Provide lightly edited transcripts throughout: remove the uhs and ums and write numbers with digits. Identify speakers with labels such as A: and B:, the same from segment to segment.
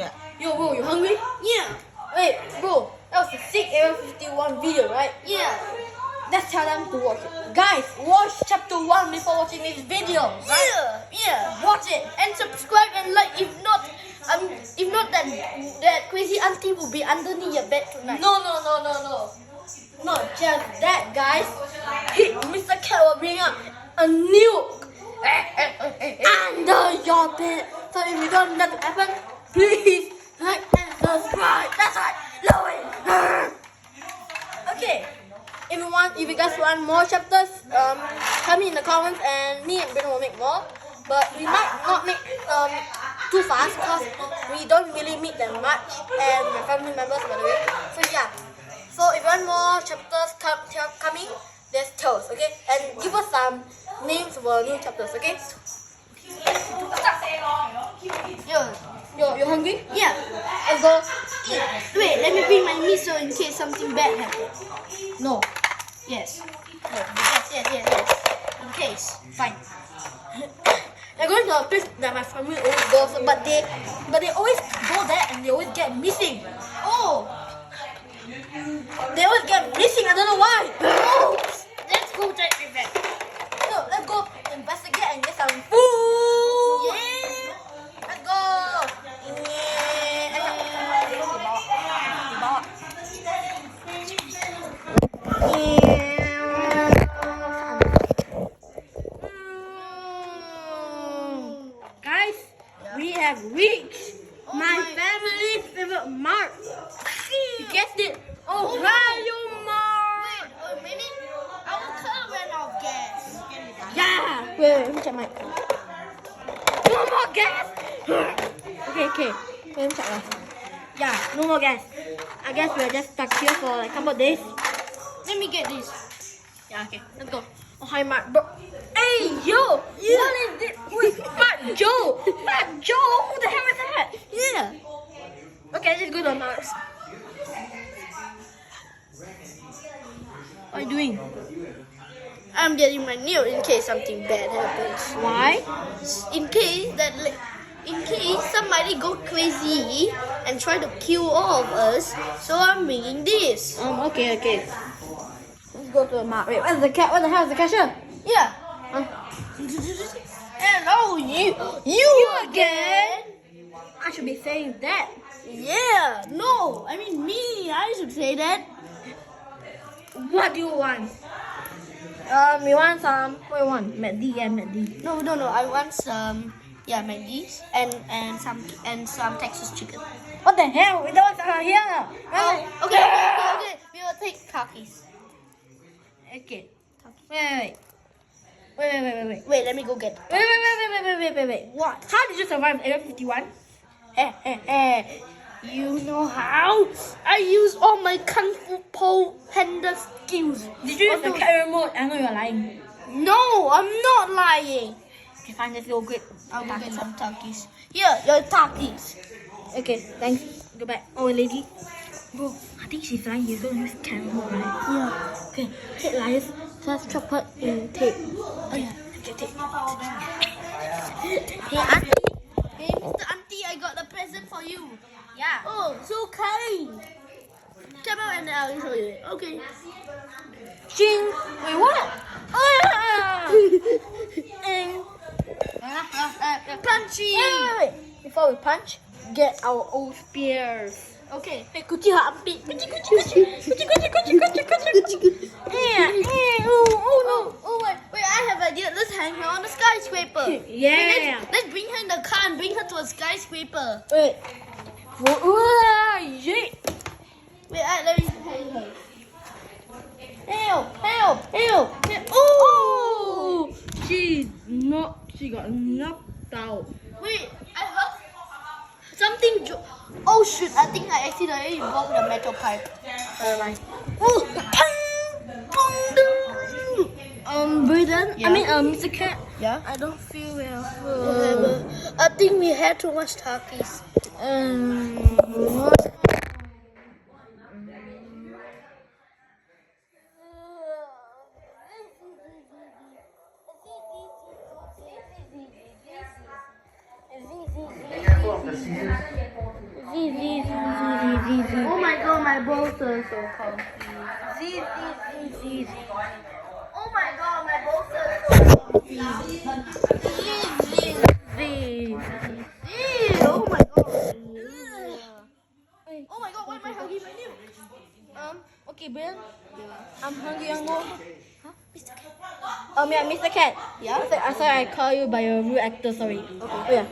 A: Yeah.
B: Yo, bro, you hungry?
A: Yeah.
B: Wait, bro, that was a sick Area 51 video, right?
A: Yeah.
B: Let's tell them to watch it. Guys, watch chapter 1 before watching this video. Right?
A: Yeah.
B: Watch it and subscribe and like. If not that crazy auntie will be underneath your bed tonight. No. Not just that, guys. Mr. Cat will bring up a nuke under your bed. So if you don't let it happen, please like and subscribe. That's right. Love it. Okay. If you guys want more chapters, tell me in the comments, and me and Bruno will make more. But we might not make too fast because we don't really meet them much, and my family members, by the way. So yeah. So if you want more chapters coming, there's Tales, okay? And give us some names for new chapters, okay? Yo, you hungry?
A: Yeah.
B: Let's go eat.
A: Wait, let me bring my miso in case something bad happens.
B: No.
A: Yes. Yes. In case. Fine.
B: They're going to a place that my family always goes, but they always go there and they always get missing.
A: Oh.
B: They always get missing. I don't know why.
A: Oh. Let's go check with that.
B: So let's go investigate and get some food.
A: Yeah.
B: Let's go. Guys, we have reached my family's favorite mark. You guessed it. Oh, Ohio Mark.
A: Maybe our car ran out of gas.
B: Yeah. Wait, let me check my. No more gas. Okay. Let me check that. Yeah, no more gas. I guess we're just stuck here for like a couple of days.
A: Let me get this.
B: Yeah, okay. Let's go. Oh, hi, Mark. Bro. Hey, yo. Yeah. What is this? Who is Fat Joe? Fat Joe? Who the hell is that?
A: Yeah.
B: Okay, let's go to Mark's. What are you doing?
A: I'm getting my nail in case something bad happens.
B: Why?
A: In case somebody go crazy and try to kill all of us, so I'm bringing this.
B: Okay. Let's go to the Mark. Wait, where's the cat? What the hell is the cashier?
A: Yeah. Hello, you again?
B: I should be saying that.
A: Yeah. No, I mean me. I should say that.
B: What do you want? We want some. What do you want? McD and McD.
A: No. I want some. Yeah, Maggies and some Texas chicken.
B: What the hell? We don't want here.
A: Oh, okay. We will take Takis.
B: Okay. Wait.
A: Wait, let me go get.
B: Wait. What? How did you survive Area 51?
A: You know how? I use all my Kung Fu Panda skills.
B: Did you use the cat remote? I know you're lying.
A: No, I'm not lying.
B: Okay, fine. Let's go get.
A: I'll go get some Takis. Here, your Takis.
B: Okay, thanks. Go back. Oh, lady. Bro, I think she's lying. You're gonna use cat remote, right?
A: Yeah.
B: Okay, take liars. Just chop her in tape.
A: Oh yeah.
B: Okay, tape.
A: Hey, auntie. Hey, Mr. Auntie, I got a present for you.
B: Yeah.
A: Oh, so kind. Come out and I'll show you. Okay.
B: Ching. Wait, what?
A: Punchy.
B: Wait. Before we punch, get our old spears.
A: Okay.
B: Hey, kuchi ha ampi. Kuchi.
A: Oh, wait, I have an idea. Let's hang her on a skyscraper.
B: Yeah.
A: Let's bring her in the car and bring her to a skyscraper.
B: Wait. Wait.
A: Wait, let me hang her.
B: Help. Oh! She got knocked out.
A: Wait, I heard something. Oh shoot! I think I accidentally broke the metal pipe.
B: Nevermind.
A: Breathe.
B: Yeah. I mean, Mr. Cat.
A: Yeah.
B: I don't feel well.
A: I think we had too much Takis. Oh my god, my balls are so comfy. Oh my god, my balls are so comfy. Oh my god. Oh my god, why am I hugging my nail?
B: Okay, Ben. I'm hungry. I'm going. Huh? Mr. Cat. Yeah, Mr. Cat.
A: Yeah?
B: Sorry, I call you by a rude actor. Sorry. Okay. Oh yeah.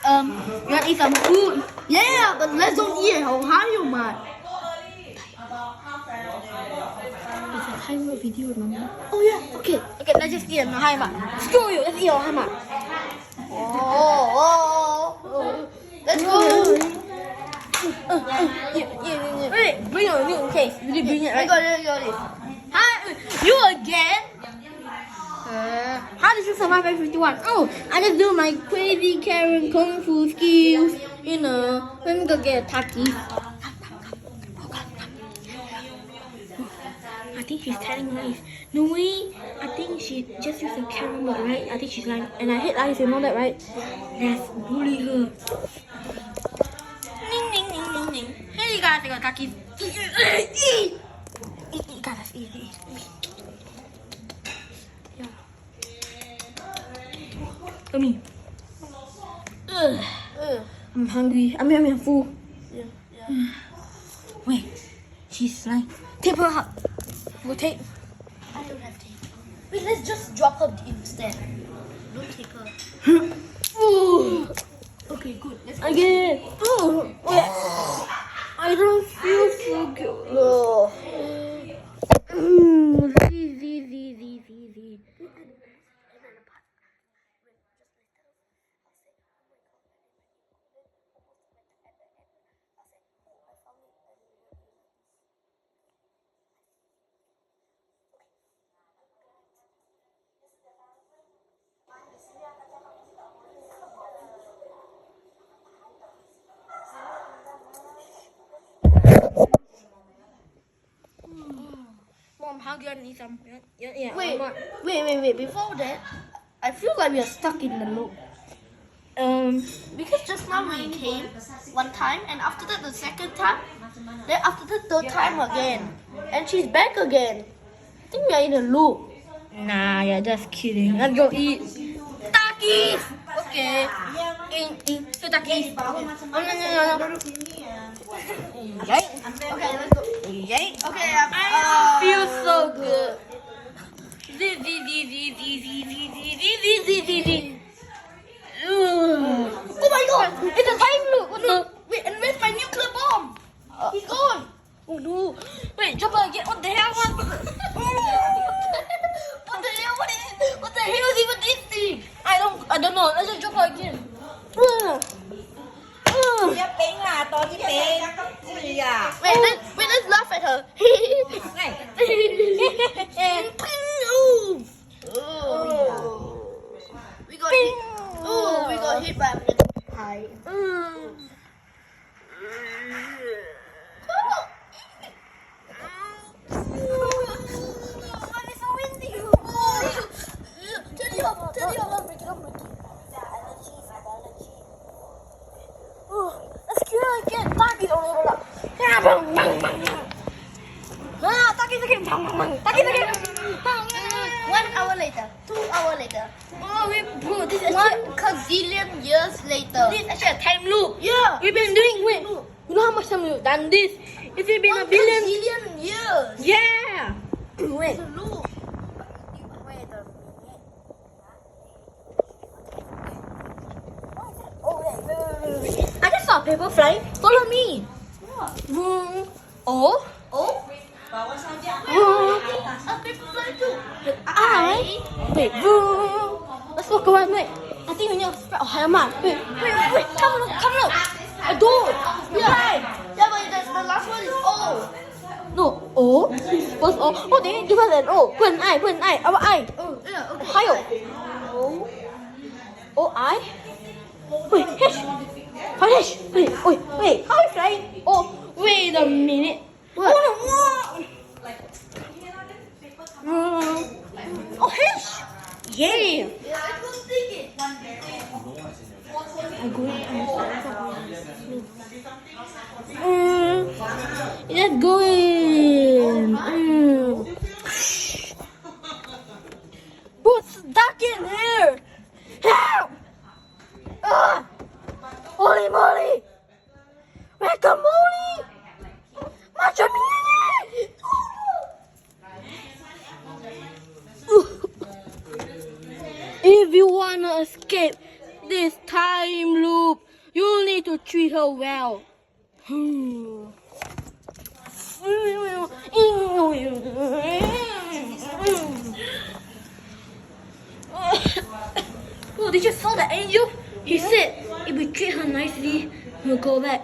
B: You want to eat some food?
A: Yeah, but let's don't eat how high you might.
B: It's a time video, remember?
A: Oh yeah, okay.
B: Okay, let's just eat on high mat. Screw you. Let's eat on high mat.
A: Oh. Let's go.
B: Yeah. Wait, bring your milk case. Really bring it,
A: I
B: right?
A: got it.
B: Hi, you again? How did you survive at 51? Oh, I just do my crazy Karen kung fu skills. You know, let me go get a taki. I think she's telling lies. No way. I think she just used a Karen word, right? I think she's lying. And I hate lies, you know that, right? Let's bully her. Ning. Hey, you guys, I got taki. Eat, guys, eat. Come here. I'm hungry. I'm full.
A: Yeah.
B: Wait, she's lying. Tape her up. We'll tape.
A: I don't have tape. Wait, let's just drop her instead. Don't take her. Okay, good. Let's go.
B: Again. Wait. I don't feel so good.
A: No.
B: Z. Mom, how do you need some? Yeah.
A: Wait. Before that, I feel like we are stuck in the loop. Because just now we came one time, and after that the second time, then after the third time again, and she's back again. I think we are in a loop.
B: Nah, you're just kidding. Let's go eat. Takis! Okay. Eat takis. No. Yay.
A: Okay, let's go.
B: Yay.
A: Okay,
B: I feel so good. Oh my god! It's a time loop! What the?
A: Wait, and where's my nuclear bomb? He's gone.
B: Oh no! Wait, jump again! What the hell?
A: What the hell? What the hell is even this thing?
B: I don't know. Let's just jump again.
A: Wait, let's laugh at her. We got hit. Oh, we got hit by a little pie. Turn it off.
B: Let's kill her again. Takis again. Takis again.
A: 1 hour later, 2 hours later,
B: Oh, bro, this is
A: 1 gazillion years later.
B: This is actually a time loop.
A: Yeah.
B: We've been doing it. You know how much time we've done this? If it's been
A: 1
B: a billion.
A: gazillion years.
B: Yeah. Wait.
A: It's a loop.
B: I just saw a paper fly. Follow me. Vroom. Oh.
A: Oh.
B: Vroom.
A: A paper fly too.
B: I. Wait. Vroom. Let's walk around. Wait. I think we need to spread our hammer. Wait. Come look. A door.
A: Yeah, but the last one is O.
B: No. O. What's O? Oh, they give us an O. Put an I. Our I.
A: Oh, yeah, okay.
B: 还有 O I. Wait, H. H. Wait. How is flying? Oh, wait a minute.
A: What?
B: Oh, H. Yay.
A: Yeah, let's go stick it.
B: Let's go in. Who's stuck in here? Help! Holy moly! Guacamole! Machamini! If you wanna escape this time loop, you need to treat her well. Oh, did you saw the angel? He said if we treat her nicely, we'll go back.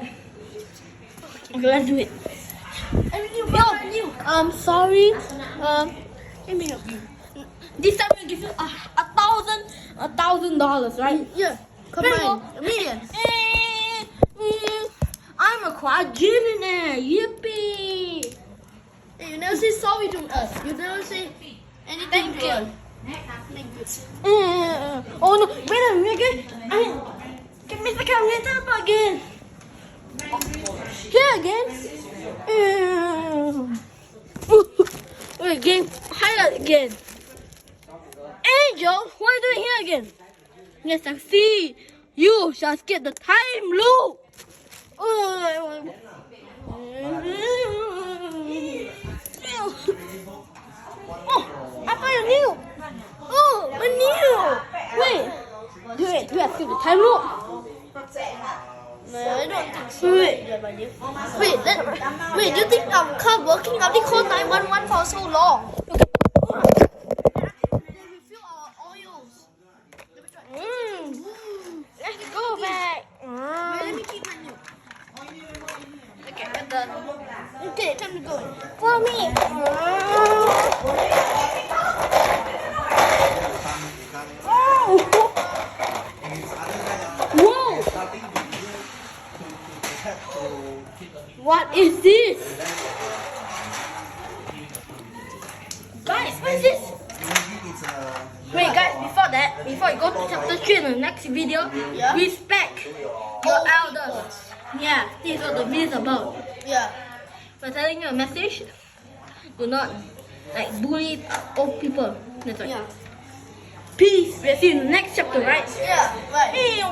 B: Okay, let's do it. I'm sorry. Let me help you. This time we'll give you $1,000, right?
A: Yeah. Come on. A million.
B: I'm a quadrillionaire. Yippee!
A: Hey, you never say sorry to us. You never say anything to us.
B: Oh no! Wait a minute. Can Mr. Calculator up again? Here again? Wait, game. Highlight again. Angel, what are you doing here again? Yes, I see. You shall escape the time loop. Oh, I found a new. Oh, a new. Wait, do you escape the time loop?
A: No, I don't think so. Wait, do you think I'm come working? I've been called 911 for so long.
B: Let's go back.
A: Let me keep my new.
B: Okay, I'm done.
A: Okay, time to go.
B: Follow me. Whoa! What is this? Guys, what is this? Wait, guys, before you go to chapter 3 in the next video,
A: Yeah?
B: respect your elders. Yeah, this is what the video is about.
A: Yeah.
B: We're telling you a message. Do not bully old people. That's right.
A: Yeah.
B: Peace. We'll see you in the next chapter, right?
A: Yeah. Right.
B: Hey.